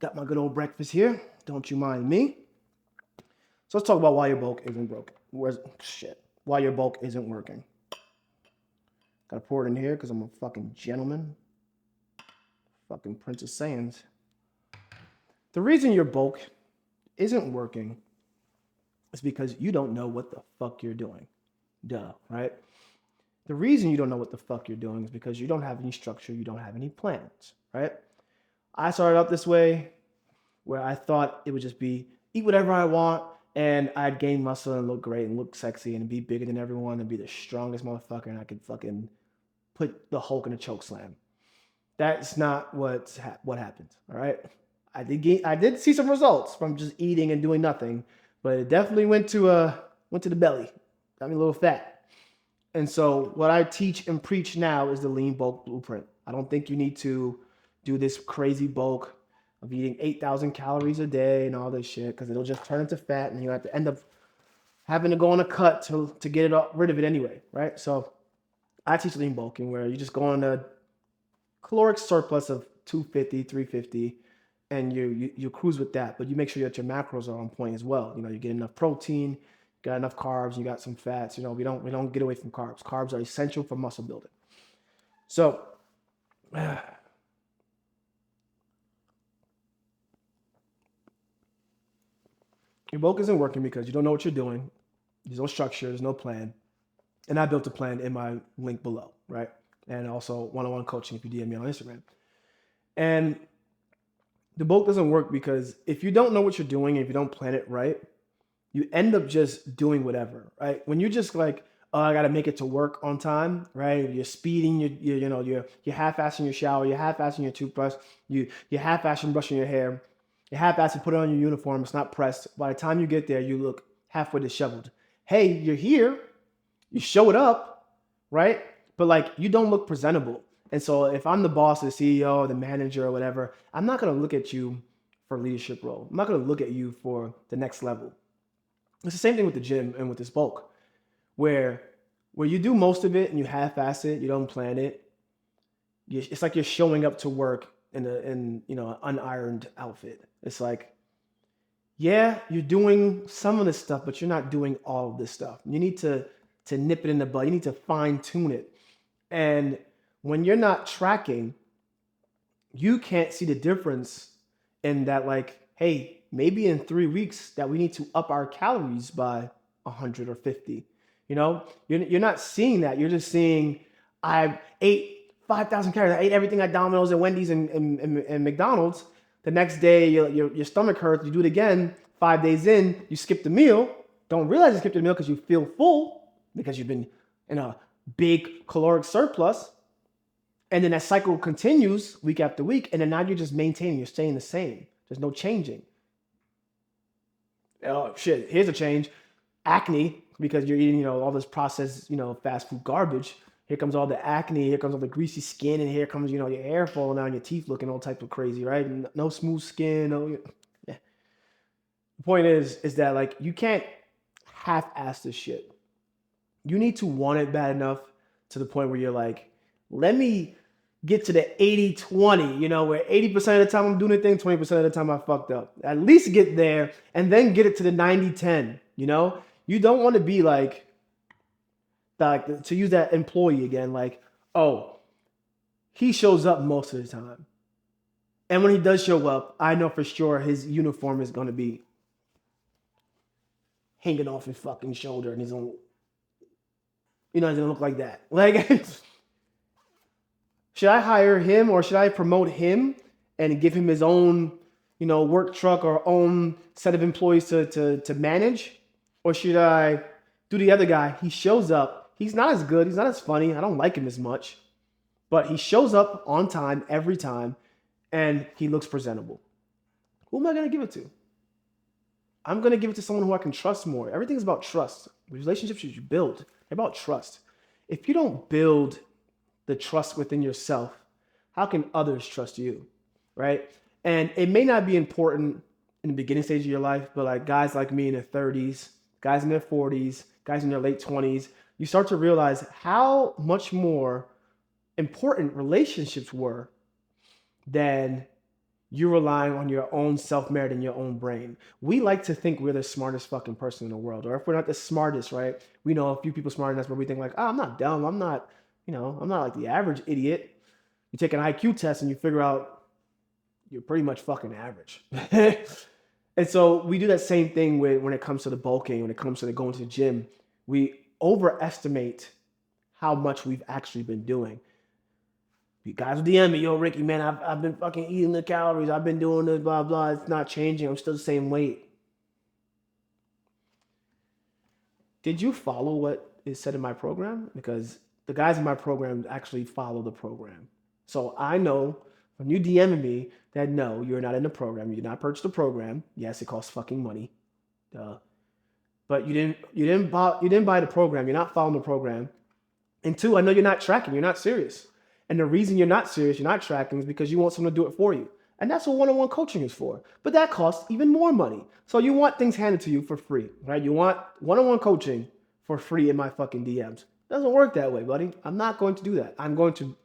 Got my good old breakfast here. Don't you mind me? So let's talk about why your bulk isn't broken. Why your bulk isn't working. Gotta pour it in here because I'm a fucking gentleman. Fucking Princess Saiyans. The reason your bulk isn't working is because you don't know what the fuck you're doing. Duh, right? The reason you don't know what the fuck you're doing is because you don't have any structure, you don't have any plans, right? I started out this way where I thought it would just be eat whatever I want and I'd gain muscle and look great and look sexy and be bigger than everyone and be the strongest motherfucker and I could fucking put the Hulk in a choke slam. That's not what happened, all right? I did see some results from just eating and doing nothing, but it definitely went to the belly. Got me a little fat. And so what I teach and preach now is the lean bulk blueprint. I don't think you need to do this crazy bulk of eating 8,000 calories a day and all this shit because it'll just turn into fat and you have to end up having to go on a cut to get rid of it anyway, right? So I teach lean bulking where you just go on a caloric surplus of 250, 350, and you cruise with that, but you make sure that your macros are on point as well. You get enough protein, got enough carbs, you got some fats. We don't get away from carbs. Carbs are essential for muscle building. So your bulk isn't working because you don't know what you're doing. There's no structure, there's no plan. And I built a plan in my link below, right? And also one-on-one coaching if you DM me on Instagram. And the bulk doesn't work because if you don't know what you're doing and if you don't plan it right, you end up just doing whatever, right? When you're just like, oh, I got to make it to work on time, right? You're speeding, you're half-assing your shower, you're half-assing your toothbrush, you're half-assing brushing your hair, you're half-assing putting on your uniform, it's not pressed. By the time you get there, you look halfway disheveled. Hey, you're here, you showed up, right? But like, you don't look presentable. And so if I'm the boss, the CEO, the manager or whatever, I'm not going to look at you for a leadership role. I'm not going to look at you for the next level. It's the same thing with the gym and with this bulk, where you do most of it and you half-ass it, you don't plan it. It's like you're showing up to work in an unironed outfit. It's like, yeah, you're doing some of this stuff, but you're not doing all of this stuff. You need to nip it in the bud. You need to fine tune it. And when you're not tracking, you can't see the difference in that, like, hey, maybe in 3 weeks that we need to up our calories by 100 or 50. You're not seeing that. You're just seeing, I ate 5,000 calories. I ate everything at Domino's and Wendy's and McDonald's. The next day, your stomach hurts. You do it again. 5 days in, you skip the meal. Don't realize you skipped the meal because you feel full because you've been in a big caloric surplus. And then that cycle continues week after week. And then now you're just maintaining. You're staying the same. There's no changing. Oh, shit. Here's a change. Acne, because you're eating, all this processed, fast food garbage. Here comes all the acne. Here comes all the greasy skin. And here comes, your hair falling out and your teeth looking all type of crazy, right? And no smooth skin. Yeah. The point is that, like, you can't half-ass this shit. You need to want it bad enough to the point where you're like, let me get to the 80-20, where 80% of the time I'm doing a thing, 20% of the time I fucked up. At least get there and then get it to the 90-10, You don't want to be like, to use that employee again, like, oh, he shows up most of the time. And when he does show up, I know for sure his uniform is going to be hanging off his fucking shoulder and his own, it's going to look like that. Like, should I hire him or should I promote him and give him his own, work truck or own set of employees to manage? Or should I do the other guy? He shows up. He's not as good. He's not as funny. I don't like him as much. But he shows up on time every time and he looks presentable. Who am I going to give it to? I'm going to give it to someone who I can trust more. Everything's about trust. Relationships you build, they're about trust. If you don't build the trust within yourself, how can others trust you, right? And it may not be important in the beginning stage of your life, but like guys like me in their 30s, guys in their 40s, guys in their late 20s, you start to realize how much more important relationships were than You're relying on your own self-merit and your own brain. We like to think we're the smartest fucking person in the world. Or if we're not the smartest, right? We know a few people smarter than us, but we think like, oh, I'm not dumb. I'm not, I'm not like the average idiot. You take an IQ test and you figure out you're pretty much fucking average. And so we do that same thing with when it comes to the bulking, when it comes to the going to the gym. We overestimate how much we've actually been doing. You guys will DM me, yo, Ricky, man, I've been fucking eating the calories. I've been doing this, blah, blah. It's not changing. I'm still the same weight. Did you follow what is said in my program? Because the guys in my program actually follow the program. So I know from you DMing me that no, you're not in the program. You did not purchase the program. Yes, it costs fucking money. Duh. But you didn't buy the program. You're not following the program. And two, I know you're not tracking. You're not serious. And the reason you're not serious, you're not tracking, is because you want someone to do it for you. And that's what one-on-one coaching is for. But that costs even more money. So you want things handed to you for free, right? You want one-on-one coaching for free in my fucking DMs. It doesn't work that way, buddy. I'm not going to do that. I'm going to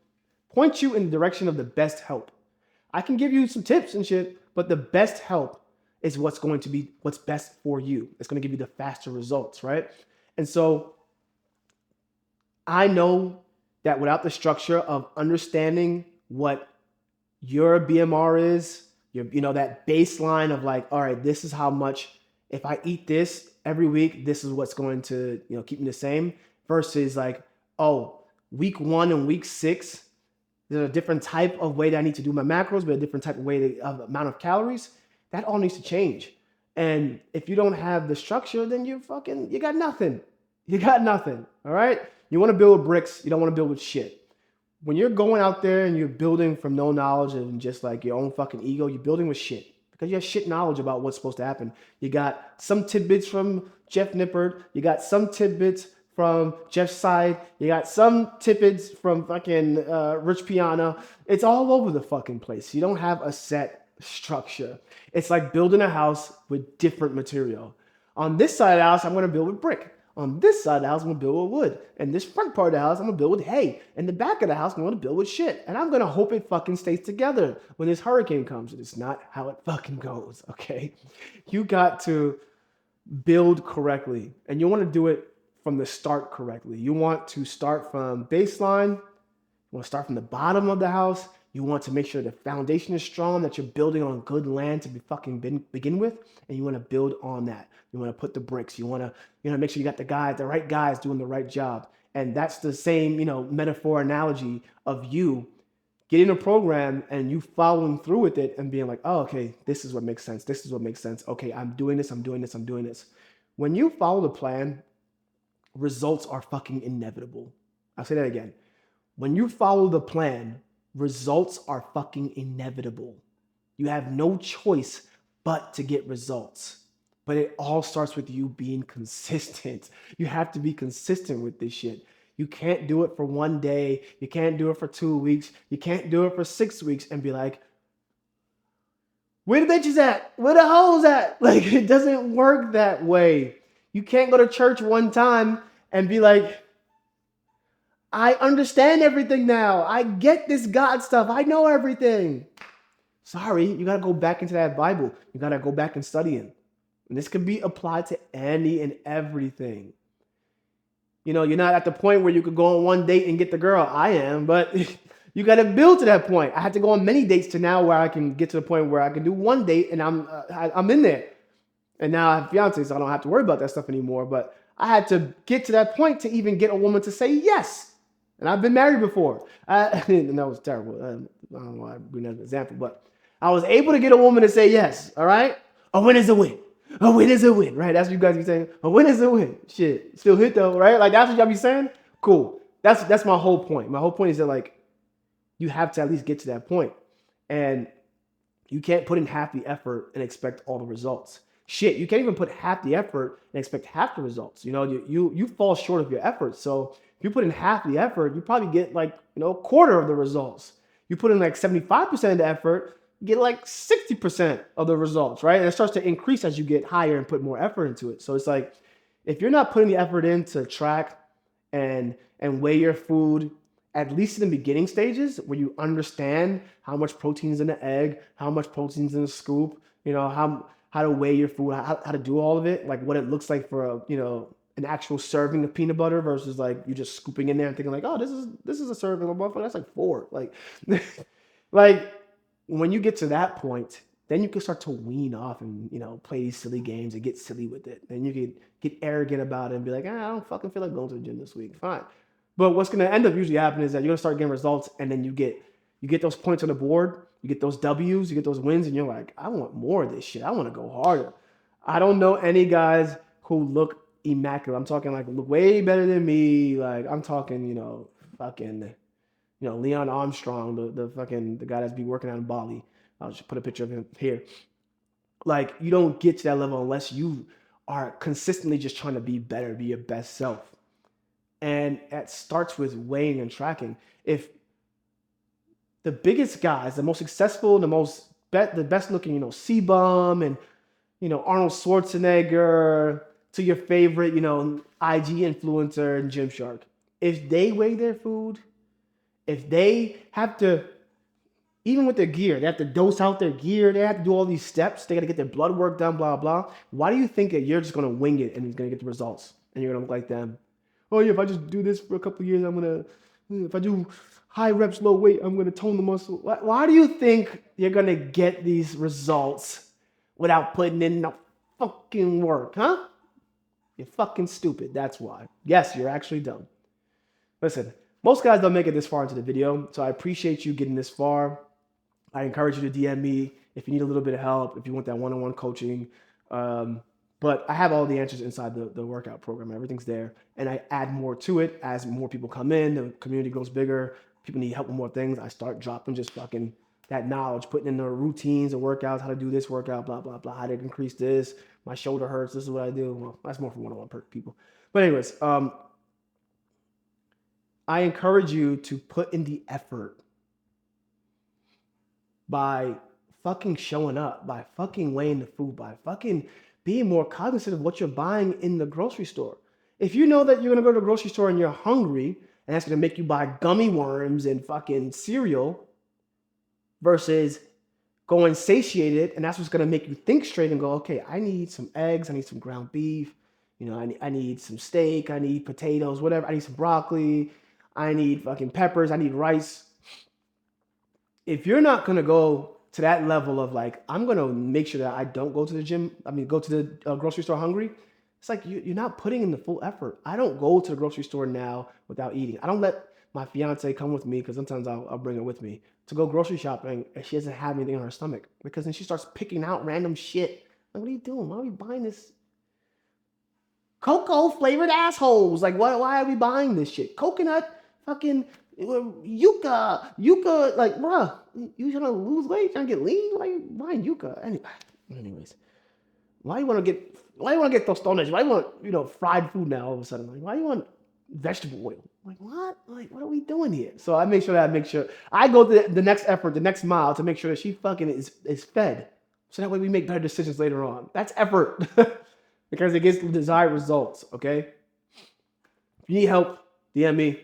point you in the direction of the best help. I can give you some tips and shit, but the best help is what's going to be what's best for you. It's going to give you the faster results, right? And so I know that without the structure of understanding what your BMR is, that baseline of like, all right, this is how much, if I eat this every week, this is what's going to, keep me the same, versus like, oh, week 1 and week 6, there's a different type of way that I need to do my macros, but a different type of way of amount of calories. That all needs to change. And if you don't have the structure, then you got nothing. You got nothing. All right. You want to build with bricks. You don't want to build with shit. When you're going out there and you're building from no knowledge and just like your own fucking ego, you're building with shit because you have shit knowledge about what's supposed to happen. You got some tidbits from Jeff Nippert. You got some tidbits from Jeff Side. You got some tidbits from fucking Rich Piana. It's all over the fucking place. You don't have a set structure. It's like building a house with different material. On this side of the house, I'm going to build with brick. On this side of the house, I'm going to build with wood. And this front part of the house, I'm going to build with hay. And the back of the house, I'm going to build with shit. And I'm going to hope it fucking stays together when this hurricane comes. It's not how it fucking goes, okay? You got to build correctly. And you want to do it from the start correctly. You want to start from baseline. You want to start from the bottom of the house. You want to make sure the foundation is strong, that you're building on good land to begin with, and you want to build on that. You want to put the bricks. You want to make sure you got the right guys doing the right job. And that's the same, metaphor analogy of you getting a program and you following through with it and being like, oh, okay, this is what makes sense. This is what makes sense. Okay, I'm doing this. I'm doing this. I'm doing this. When you follow the plan, results are fucking inevitable. I'll say that again. When you follow the plan, results are fucking inevitable. You have no choice but to get results. But it all starts with you being consistent. You have to be consistent with this shit. You can't do it for one day. You can't do it for 2 weeks. You can't do it for 6 weeks and be like, where the bitches at? Where the hoes at? Like, it doesn't work that way. You can't go to church one time and be like, I understand everything now. I get this God stuff. I know everything. Sorry, you got to go back into that Bible. You got to go back and study it. And this can be applied to any and everything. You're not at the point where you could go on one date and get the girl. I am, but you got to build to that point. I had to go on many dates to now where I can get to the point where I can do one date and I'm in there. And now I have fiance, so I don't have to worry about that stuff anymore. But I had to get to that point to even get a woman to say yes. And I've been married before. And that was terrible. I don't know why I bring that as an example, but I was able to get a woman to say yes. All right. A win is a win. A win is a win, right? That's what you guys be saying. A win is a win. Shit, still hit though, right? Like that's what y'all be saying. Cool. That's my whole point. My whole point is that like you have to at least get to that point, and you can't put in half the effort and expect all the results. Shit, you can't even put half the effort and expect half the results. You fall short of your effort. So if you put in half the effort, you probably get like a quarter of the results. You put in like 75% of the effort, you get like 60% of the results, right? And it starts to increase as you get higher and put more effort into it. So it's like, if you're not putting the effort in to track and weigh your food at least in the beginning stages where you understand how much protein is in the egg, how much protein is in the scoop, how to weigh your food, how to do all of it, like what it looks like for an actual serving of peanut butter versus like you just scooping in there and thinking like, oh, this is a serving of motherfucker. That's like 4. Like, like when you get to that point, then you can start to wean off and play these silly games and get silly with it. Then you can get arrogant about it and be like, I don't fucking feel like going to the gym this week. Fine. But what's gonna end up usually happening is that you're gonna start getting results, and then you get those points on the board, you get those W's, you get those wins, and you're like, I want more of this shit. I want to go harder. I don't know any guys who look immaculate. I'm talking like look way better than me. Like I'm talking, fucking, Leon Armstrong, the guy that's be working out in Bali. I'll just put a picture of him here. Like you don't get to that level unless you are consistently just trying to be better, be your best self. And it starts with weighing and tracking. If the biggest guys, the most successful, the best looking, C-Bum and Arnold Schwarzenegger to your favorite, IG influencer and Gymshark, if they weigh their food, if they have to, even with their gear, they have to dose out their gear, they have to do all these steps, they got to get their blood work done, blah, blah. Why do you think that you're just going to wing it and you're going to get the results and you're going to look like them? Oh yeah, if I just do this for a couple of years, if I do high reps, low weight, I'm going to tone the muscle. Why do you think you're going to get these results without putting in the fucking work, huh? You're fucking stupid, that's why. Yes, you're actually dumb. Listen, most guys don't make it this far into the video, so I appreciate you getting this far. I encourage you to DM me if you need a little bit of help, if you want that one-on-one coaching. But I have all the answers inside the workout program. Everything's there. And I add more to it as more people come in. The community grows bigger. People need help with more things. I start dropping just fucking that knowledge, putting in the routines and workouts, how to do this workout, blah, blah, blah, how to increase this. My shoulder hurts. This is what I do. Well, that's more for one-on-one people. But anyways, I encourage you to put in the effort by fucking showing up, by fucking weighing the food, by fucking being more cognizant of what you're buying in the grocery store. If you know that you're going to go to the grocery store and you're hungry and that's going to make you buy gummy worms and fucking cereal versus going satiated and that's what's going to make you think straight and go, okay, I need some eggs, I need some ground beef, I need some steak, I need potatoes, whatever, I need some broccoli, I need fucking peppers, I need rice. If you're not going to go to that level of like, I'm going to make sure that I don't go to the gym, go to the grocery store hungry, it's like you're not putting in the full effort. I don't go to the grocery store now without eating. I don't let my fiance come with me because sometimes I'll bring her with me to go grocery shopping and she doesn't have anything in her stomach because then she starts picking out random shit. Like, what are you doing? Why are we buying this? Cocoa flavored assholes. Like, why are we buying this shit? Coconut fucking yucca, like, bruh, you trying to lose weight, trying to get lean? Why are you buying yucca? Anyways, why you want to get tostones? Why you want, fried food now all of a sudden? Like, why you want vegetable oil? Like, what? Like, what are we doing here? So I make sure I go to the next effort, the next mile to make sure that she fucking is fed. So that way we make better decisions later on. That's effort because it gets the desired results, okay? If you need help, DM me.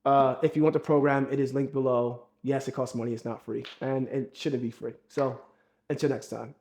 If you want the program, it is linked below. Yes, it costs money. It's not free. And it shouldn't be free. So until next time.